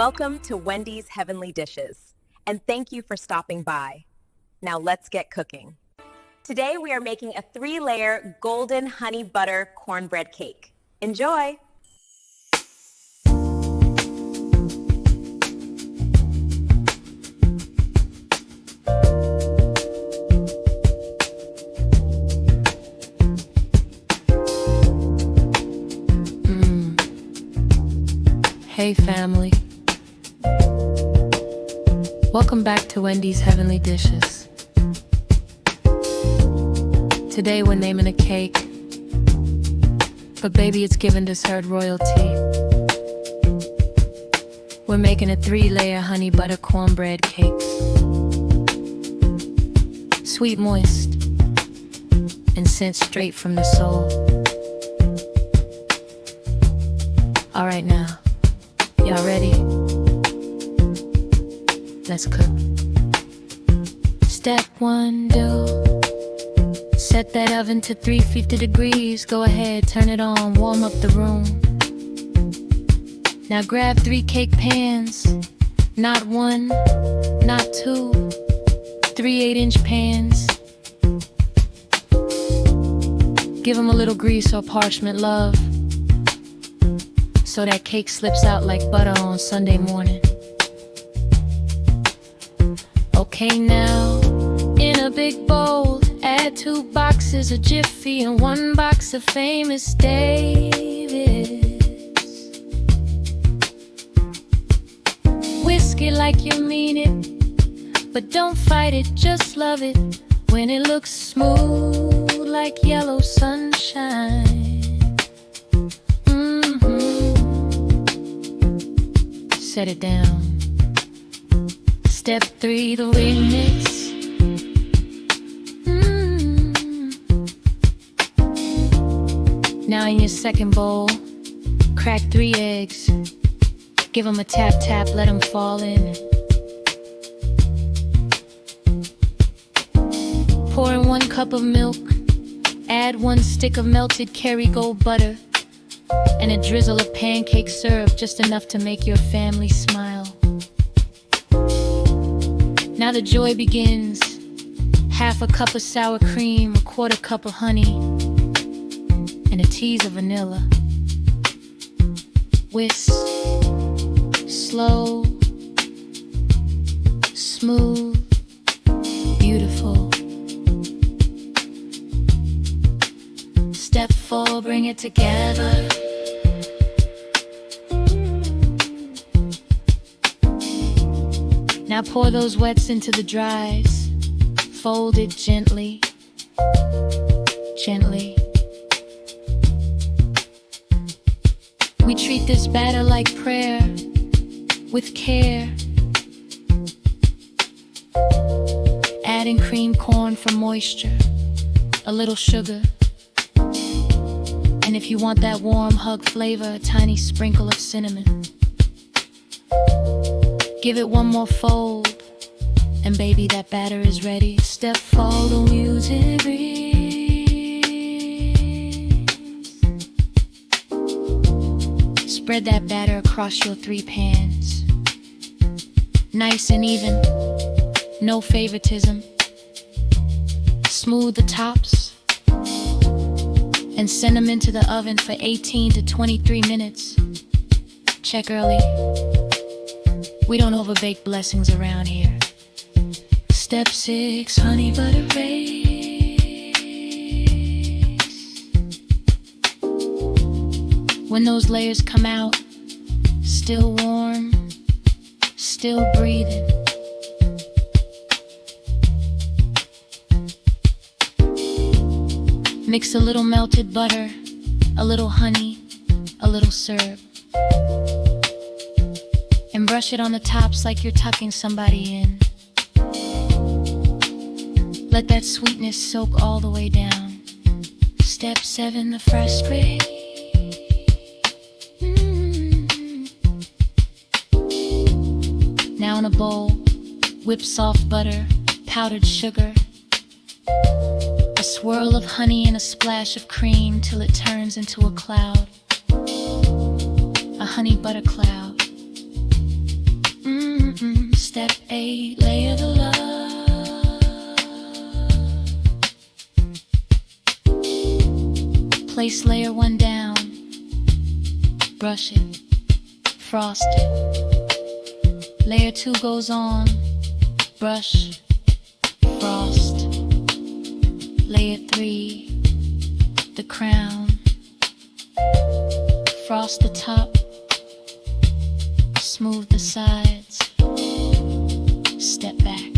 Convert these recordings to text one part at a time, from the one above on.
Welcome to Wendy's Heavenly Dishes, and thank you for stopping by. Now let's get cooking. Today we are making a 3-layer golden honey butter cornbread cake. Enjoy! Hey family. Welcome back to Wendy's Heavenly Dishes. Today we're naming a cake, but baby, it's given dessert royalty. We're making a 3-layer honey butter cornbread cake. Sweet, moist, and sent straight from the soul. Alright now, y'all ready? Let's cook. Step 1, dough. Set that oven to 350 degrees. Go ahead, turn it on, warm up the room. Now grab 3 cake pans. Not 1, not 2, 3 8-inch pans. Give them a little grease or parchment, love, so that cake slips out like butter on Sunday morning. Okay, now, in a big bowl, add 2 boxes of Jiffy and 1 box of Famous David's. Whisk it like you mean it, but don't fight it, just love it when it looks smooth like yellow sunshine. Set it down. Step 3, the remix. Now in your second bowl, crack 3 eggs. Give them a tap, let them fall in. Pour in 1 cup of milk. Add 1 stick of melted Kerrygold butter and a drizzle of pancake syrup, just enough to make your family smile. Now the joy begins. Half a cup of sour cream, 1/4 cup of honey, and a tease of vanilla. Whisk, slow, smooth, beautiful. Step 4, bring it together. Now pour those wets into the dries. Fold it gently, gently. We treat this batter like prayer, with care. Adding cream corn for moisture, a little sugar, and if you want that warm hug flavor, a tiny sprinkle of cinnamon. Give it 1 more fold, and baby, that batter is ready. Step 4, the music breeze. Spread that batter across your 3 pans. Nice and even, no favoritism. Smooth the tops, and send them into the oven for 18 to 23 minutes. Check early. We don't overbake blessings around here. Step 6, honey butter race. When those layers come out, still warm, still breathing. Mix a little melted butter, a little honey, a little syrup, and brush it on the tops like you're tucking somebody in. Let that sweetness soak all the way down. Step 7, the fresh bread. Now in a bowl, whip soft butter, powdered sugar, a swirl of honey and a splash of cream till it turns into a cloud, a honey butter cloud. Step 8, layer the love. Place layer 1 down. Brush it. Frost it. Layer 2 goes on. Brush. Frost. Layer 3. The crown. Frost the top. Smooth the sides. Step back.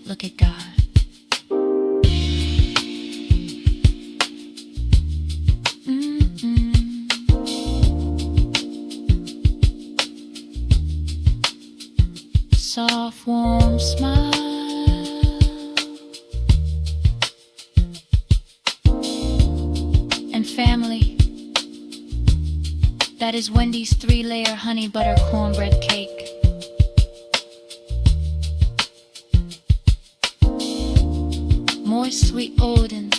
Look at God. Soft, warm smile. And family. That is Wendy's 3-layer honey butter cornbread cake. Moist sweet Odin.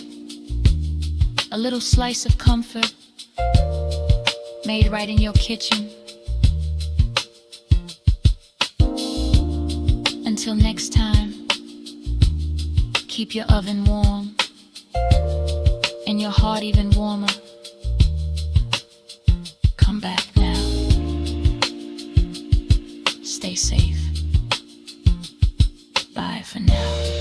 A little slice of comfort. Made right in your kitchen. Until next time, keep your oven warm and your heart even warmer. Come back now. Stay safe. Bye for now.